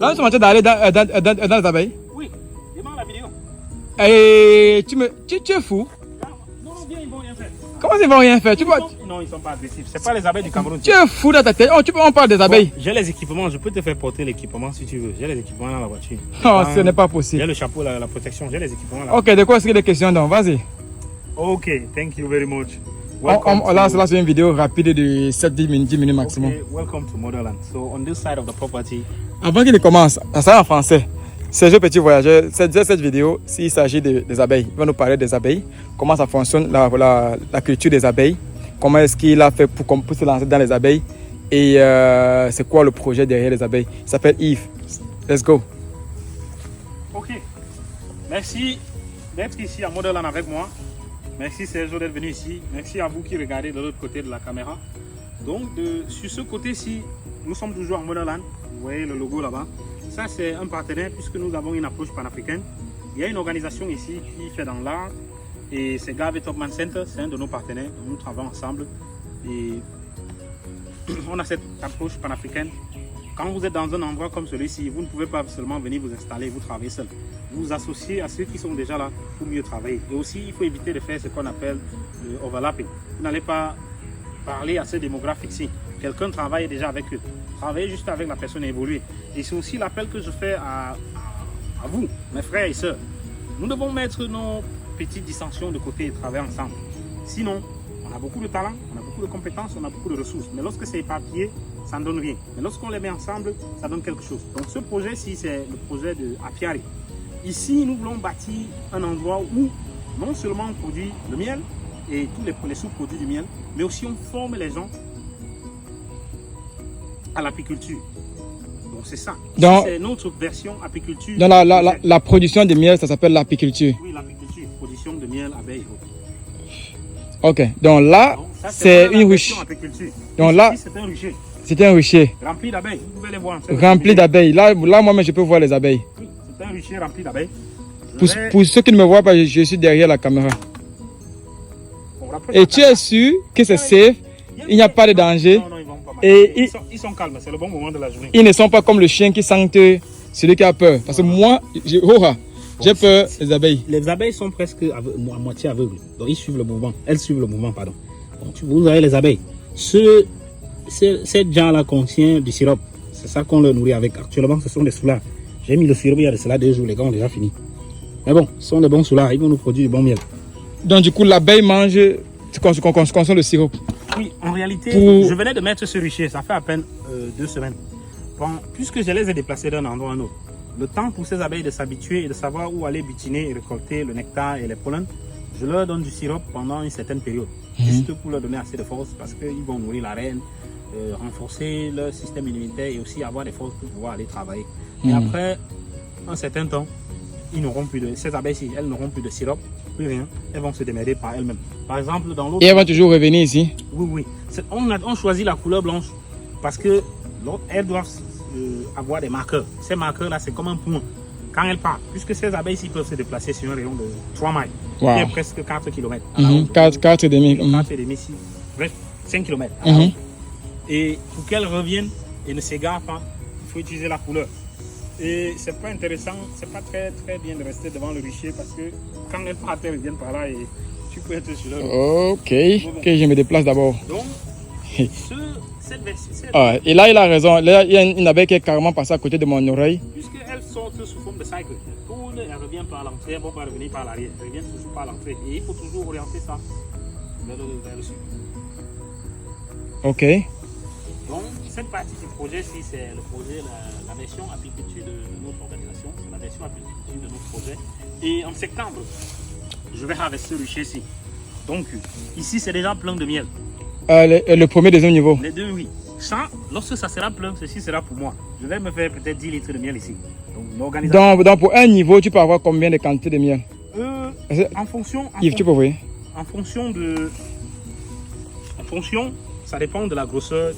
Là, nous sommes en train d'aller dans les abeilles. Oui, démarre la vidéo. Et tu es fou. Non, viens, ils vont rien faire. Comment ils vont rien faire? Non, ils ne sont pas agressifs. Ce pas les abeilles du Cameroun. Tu es fou dans ta tête. Oh, on parle des abeilles. J'ai les équipements, je peux te faire porter l'équipement si tu veux. J'ai les équipements dans la voiture. Non, ce n'est pas possible. J'ai le chapeau, la protection, j'ai les équipements là. Ok, de quoi est-ce qu'il y a des questions donc? Vas-y. Ok, thank you very much. Là, c'est une vidéo rapide de 7-10 minutes maximum. Okay, welcome to Motherland. So, on this side of the property. Avant qu'il ne commence, ça sera en français. Sergio Petit Voyageur, cette vidéo, s'il s'agit des abeilles, il va nous parler des abeilles, comment ça fonctionne, la culture des abeilles, comment est-ce qu'il a fait pour se lancer dans les abeilles et c'est quoi le projet derrière les abeilles. Il s'appelle Yves. Let's go. Ok. Merci d'être ici à Motherland avec moi. Merci Sergio d'être venu ici. Merci à vous qui regardez de l'autre côté de la caméra. Donc, sur ce côté-ci, nous sommes toujours à Motherland. Vous voyez le logo là-bas. Ça, c'est un partenaire puisque nous avons une approche panafricaine. Il y a une organisation ici qui fait dans l'art et c'est Garvey Topman Center, c'est un de nos partenaires. Nous travaillons ensemble et on a cette approche panafricaine. Quand vous êtes dans un endroit comme celui-ci, vous ne pouvez pas seulement venir vous installer, vous travailler seul. Vous vous associez à ceux qui sont déjà là pour mieux travailler. Et aussi, il faut éviter de faire ce qu'on appelle le overlapping. Vous n'allez pas parler à ce démographique ici. Quelqu'un travaille déjà avec eux. Travaillez juste avec la personne et évoluer. Et c'est aussi l'appel que je fais à vous, mes frères et sœurs. Nous devons mettre nos petites dissensions de côté et travailler ensemble. Sinon, on a beaucoup de talent, on a beaucoup de compétences, on a beaucoup de ressources. Mais lorsque c'est éparpillé, ça ne donne rien. Mais lorsqu'on les met ensemble, ça donne quelque chose. Donc ce projet-ci, c'est le projet de Apiari. Ici, nous voulons bâtir un endroit où non seulement on produit le miel et tous les sous-produits du miel, mais aussi on forme les gens à l'apiculture. Donc c'est ça. C'est notre version apiculture. Dans la production de miel, ça s'appelle l'apiculture. Oui, l'apiculture, production de miel, abeilles. Ok, donc là, c'est une ruche. Donc là, c'est un rucher. C'est un rucher. Rempli d'abeilles, vous pouvez les voir. Rempli d'abeilles. Là, moi-même, je peux voir les abeilles. Oui, c'est un rucher rempli d'abeilles. Pour ceux qui ne me voient pas, je suis derrière la caméra. Et tu es sûr que c'est safe, il n'y a pas de danger. Non, ils vont pas mal. Et ils sont calmes, c'est le bon moment de la journée. Ils ne sont pas comme le chien qui sent celui qui a peur. Parce que moi, j'ai peur des abeilles. Les abeilles sont presque à moitié aveugles. Donc ils suivent le mouvement. Elles suivent le mouvement, pardon. Donc vous avez les abeilles. Cette jarre-là contient du sirop. C'est ça qu'on leur nourrit avec. Actuellement, ce sont des soulards. J'ai mis le sirop il y a de cela 2 jours. Les gars ont déjà fini. Mais bon, ce sont des bons soulards. Ils vont nous produire du bon miel. Donc du coup, l'abeille mange, consomme le sirop. Oui, en réalité, je venais de mettre ce rucher. Ça fait à peine 2 semaines. Bon, puisque je les ai déplacés d'un endroit à un autre, le temps pour ces abeilles de s'habituer et de savoir où aller butiner et récolter le nectar et les pollens, je leur donne du sirop pendant une certaine période. Juste pour leur donner assez de force parce qu'ils vont nourrir la reine, renforcer leur système immunitaire et aussi avoir des forces pour pouvoir aller travailler. Et après un certain temps, ils n'auront plus de, ces abeilles-ci, elles n'auront plus de sirop, plus rien. Elles vont se démerder par elles-mêmes. Par exemple, dans l'autre... Et elles vont toujours revenir ici? Oui. On choisit la couleur blanche parce que elles doivent avoir des marqueurs. Ces marqueurs-là, c'est comme un point. Quand elles partent, puisque ces abeilles-ci peuvent se déplacer sur un rayon de 3 miles, qui est presque 4 km. 4 et demi. 4 et demi, bref, 5 km. Et pour qu'elles reviennent et ne s'égarent pas, il faut utiliser la couleur. Et c'est pas intéressant, c'est pas très bien de rester devant le rucher parce que quand elles partent, elles reviennent par là et tu peux être sur leur... Ok, je me déplace d'abord. Donc, et là, il a raison. Là, il y a une abeille qui est carrément passée à côté de mon oreille. Puisqu'elles sortent sous forme de cycle, elles tournent, elles reviennent par l'entrée, elles ne vont pas revenir par l'arrière, elles reviennent toujours par l'entrée. Et il faut toujours orienter ça vers le sud. Ok. Donc, cette partie du projet, si c'est le projet, la version apiculture de notre organisation, c'est la version apiculture de notre projet. Et en septembre, je vais harvester ce rucher-ci. Donc, ici, c'est déjà plein de miel. Le premier, deuxième niveau. Les deux, oui. Ça, lorsque ça sera plein, ceci sera pour moi. Je vais me faire peut-être 10 litres de miel ici. Donc, pour un niveau, tu peux avoir combien de quantités de miel? En fonction... Yves, tu peux voir. En fonction, ça dépend de la grosseur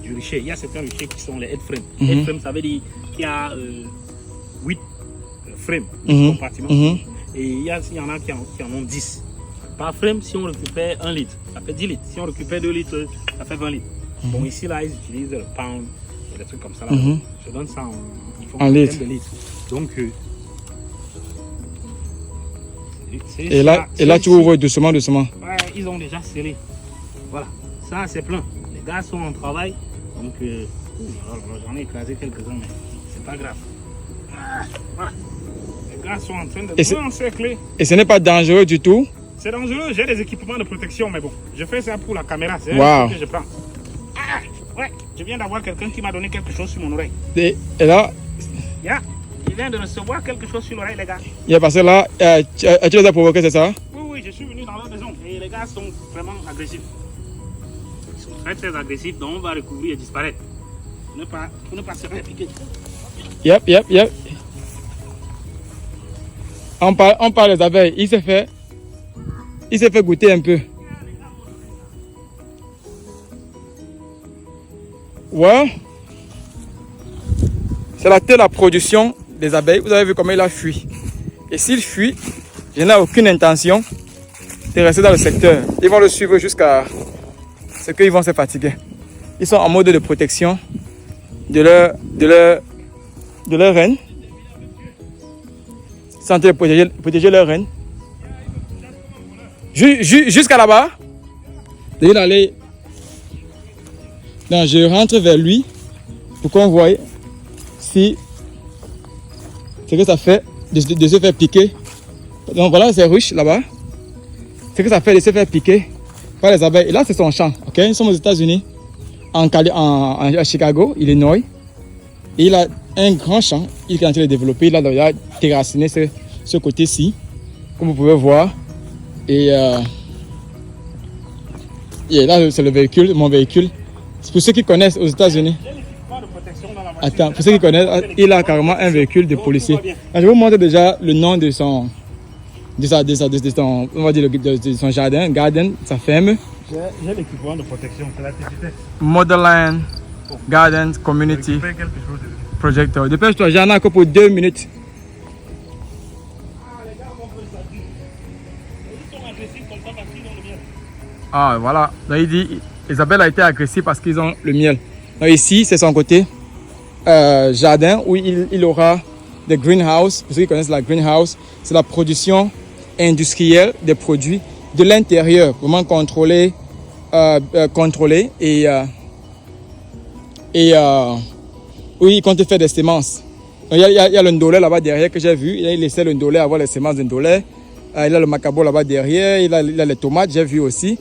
du rucher. Il y a certains ruchers qui sont les head frames. Head frame, ça veut dire qu'il y a 8 frames, compartiments. Et il y en a qui en ont 10. Par frame, si on récupère 1 litre, ça fait 10 litres. Si on récupère 2 litres, ça fait 20 litres. Bon, ici, là, ils utilisent le pound, des trucs comme ça. Là. Mhm. Je donne ça En litres. de litres. Donc, Et là, tu ouvres doucement, doucement. Ouais, ils ont déjà scellé. Voilà, ça c'est plein. Les gars sont en travail. Donc, j'en ai écrasé quelques-uns, mais c'est pas grave. Voilà. Les gars sont en train de bien encercler. Et ce n'est pas dangereux du tout? C'est dangereux, j'ai des équipements de protection, mais bon, je fais ça pour la caméra, c'est Wow. un truc que je prends. Ah, ouais, je viens d'avoir quelqu'un qui m'a donné quelque chose sur mon oreille. Et là, Yeah, je viens de recevoir quelque chose sur l'oreille, les gars. il y a passé là, tu les as provoqués, c'est ça? Oui, je suis venu dans leur maison et les gars sont vraiment agressifs. Ils sont très très agressifs, donc on va recouvrir et disparaître. Pour ne pas se faire piquer. Yep. On parle des abeilles. Il s'est fait goûter un peu. Ouais. C'est la production des abeilles. Vous avez vu comment il a fui. Et s'il fuit, je n'ai aucune intention de rester dans le secteur. Ils vont le suivre jusqu'à ce qu'ils vont se fatiguer. Ils sont en mode de protection de leur reine. Ils sont en train de protéger leur reine. Jusqu'à là-bas. D'aller. Donc je rentre vers lui pour qu'on voie si ce que ça fait de se faire piquer. Donc voilà ces ruches là-bas. Ce que ça fait de se faire piquer par les abeilles. Et là c'est son champ. Okay? Nous sommes aux États-Unis, à Chicago, Illinois. Et il a un grand champ. Il est en train de développer. Il a terrassiné ce côté-ci, comme vous pouvez voir. Et là c'est le véhicule, mon véhicule. Pour ceux qui connaissent aux États-Unis. Attends, pour ceux qui connaissent, il a carrément un véhicule de policier. Je vais vous montrer déjà le nom de son jardin, garden, sa ferme. J'ai l'équipement de protection, c'est la TGT. Motherland Gardens Community Projector. Dépêche-toi, j'en ai encore pour 2 minutes. Ah voilà, donc il dit Isabelle a été agressive parce qu'ils ont le miel. Donc ici c'est son côté jardin où il aura des greenhouses. Pour ceux qui connaissent la greenhouse, c'est la production industrielle des produits de l'intérieur, vraiment contrôlé oui, il compte faire des semences. Donc, il y a le ndolé là-bas derrière que j'ai vu. Il laissait le ndolé avoir les semences de ndolé. Il a le macabo là-bas derrière. Il a les tomates, j'ai vu aussi.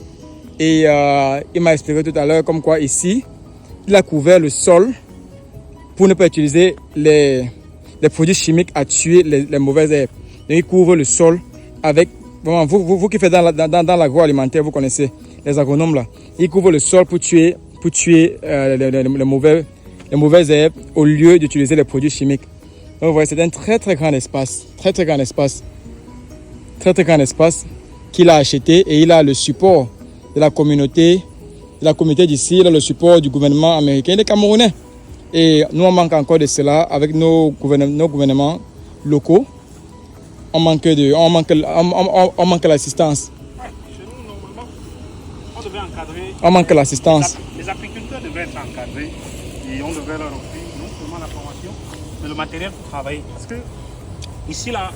Et il m'a expliqué tout à l'heure comme quoi ici, il a couvert le sol pour ne pas utiliser les produits chimiques à tuer les mauvaises herbes. Donc il couvre le sol avec, vraiment, vous qui faites dans l'agroalimentaire, vous connaissez les agronomes là. Il couvre le sol pour tuer les mauvaises herbes au lieu d'utiliser les produits chimiques. Donc vous voyez, c'est un très très grand espace, très grand espace qu'il a acheté et il a le support de la communauté d'ici, il a le support du gouvernement américain et des Camerounais. Et nous on manque encore de cela avec nos gouvernements locaux. On manque l'assistance. Chez nous, normalement, on devait encadrer. On manque l'assistance. Les apiculteurs devraient être encadrés et on devrait leur offrir non seulement la formation, mais le matériel pour travailler. Parce que ici, là,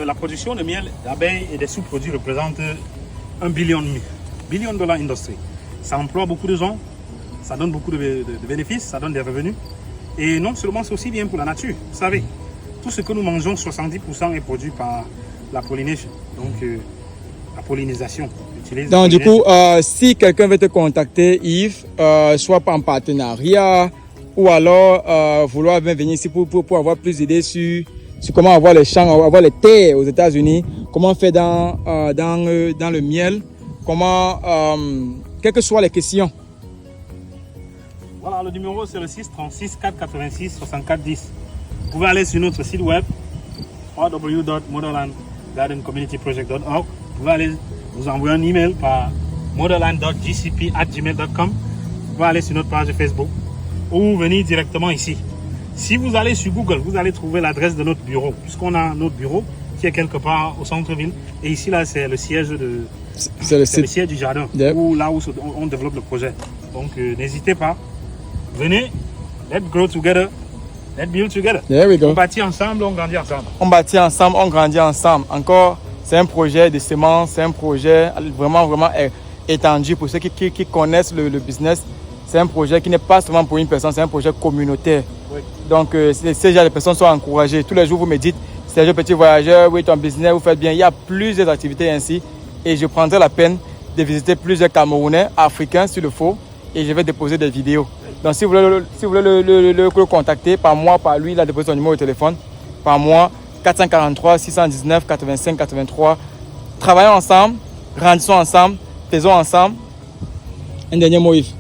la production de miel d'abeilles et des sous-produits représente $1 billion industrie. Ça emploie beaucoup de gens, ça donne beaucoup de bénéfices, ça donne des revenus. Et non seulement c'est aussi bien pour la nature. Vous savez, tout ce que nous mangeons, 70% est produit par la pollination. Donc, la pollinisation. Donc, du coup, si quelqu'un veut te contacter, Yves, soit en partenariat ou alors vouloir venir ici pour avoir plus d'idées sur comment avoir les champs, avoir les terres aux États-Unis, comment faire dans le miel, comment, quelles que soient les questions. Voilà, le numéro c'est le 636 486 64 10. Vous pouvez aller sur notre site web www.motherlandgardencommunityproject.org. Vous pouvez aller vous envoyer un email par motherland.gcp@gmail.com. Vous pouvez aller sur notre page Facebook ou venir directement ici. Si vous allez sur Google, vous allez trouver l'adresse de notre bureau, puisqu'on a notre bureau qui est quelque part au centre-ville. Et ici, là, c'est le siège le siège du jardin, yep. Là où on développe le projet. Donc, n'hésitez pas. Venez, let's grow together, let's build together. There we go. On bâtit ensemble, on grandit ensemble. On bâtit ensemble, on grandit ensemble. Encore, c'est un projet de semences, c'est un projet vraiment étendu pour ceux qui connaissent le business. C'est un projet qui n'est pas seulement pour une personne, c'est un projet communautaire. Oui. Donc, ces gens de personnes sont encouragées. Tous les jours, vous me dites, Sergio Petit Voyageur, oui, ton business, vous faites bien. Il y a plusieurs activités ainsi. Et je prendrai la peine de visiter plusieurs Camerounais, Africains, s'il le faut. Et je vais déposer des vidéos. Donc, si vous voulez le contacter, par moi, par lui, il a déposé son numéro de téléphone. Par moi, 443 619 85 83. Travaillons ensemble, grandissons ensemble, faisons ensemble. Un dernier mot, Yves.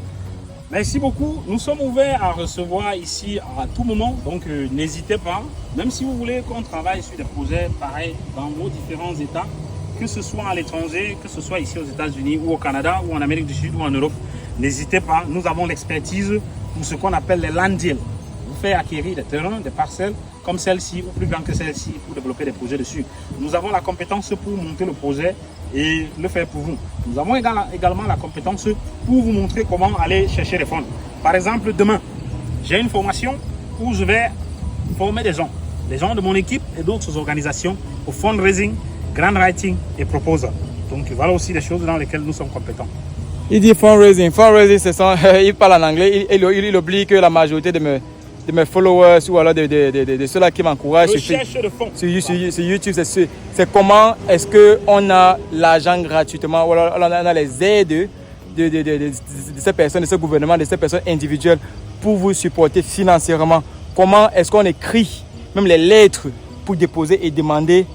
Merci beaucoup. Nous sommes ouverts à recevoir ici à tout moment. Donc, n'hésitez pas. Même si vous voulez qu'on travaille sur des projets pareils dans vos différents États, que ce soit à l'étranger, que ce soit ici aux États-Unis ou au Canada ou en Amérique du Sud ou en Europe, n'hésitez pas. Nous avons l'expertise pour ce qu'on appelle les land deals. Vous faites acquérir des terrains, des parcelles comme celle-ci ou plus grand que celle-ci pour développer des projets dessus. Nous avons la compétence pour monter le projet et le faire pour vous. Nous avons également la compétence pour vous montrer comment aller chercher les fonds. Par exemple, demain, j'ai une formation où je vais former des gens de mon équipe et d'autres organisations au fundraising, grant writing et proposal. Donc voilà aussi des choses dans lesquelles nous sommes compétents. Il dit fundraising. Fundraising, c'est ça. Il parle en anglais. Il oublie que la majorité de mes followers ou alors de ceux-là qui m'encouragent sur YouTube, c'est comment est-ce qu'on a l'argent gratuitement ou alors on a les aides de ces personnes, de ce gouvernement, de ces personnes individuelles pour vous supporter financièrement. Comment est-ce qu'on écrit même les lettres pour déposer et demander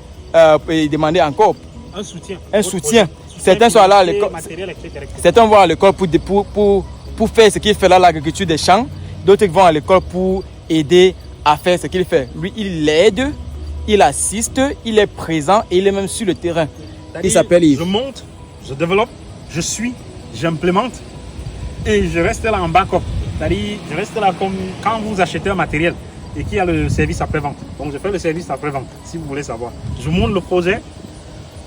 encore un soutien. Certains sont là à l'école. Certains vont à l'école pour faire ce qu'il fait là, l'agriculture des champs. D'autres vont à l'école pour aider à faire ce qu'il fait. Lui, il aide, il assiste, il est présent et il est même sur le terrain. Il s'appelle Yves. Je monte, je développe, je suis, j'implémente et je reste là en backup. C'est-à-dire, je reste là comme quand vous achetez un matériel et qu'il y a le service après-vente. Donc, je fais le service après-vente, si vous voulez savoir. Je monte le projet,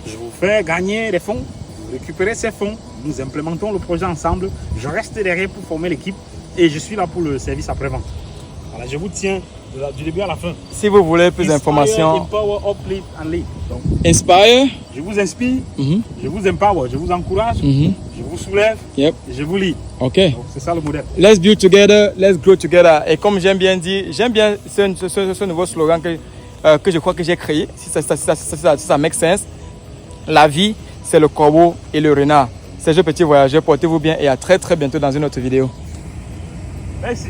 je vous fais gagner des fonds, vous récupérez ces fonds, nous implémentons le projet ensemble, je reste derrière pour former l'équipe. Et je suis là pour le service après-vente. Voilà, je vous tiens du début à la fin. Si vous voulez plus d'informations. Empower, uplift and lead. Donc, Inspire. Je vous inspire, je vous empower, je vous encourage, je vous soulève, et je vous lead. Ok. C'est ça le modèle. Let's build together, let's grow together. Et comme j'aime bien dire, j'aime bien ce nouveau slogan que je crois que j'ai créé. Si ça make sense. La vie, c'est le corbeau et le renard. Sergio Petit Voyageur, portez-vous bien et à très bientôt dans une autre vidéo. Merci.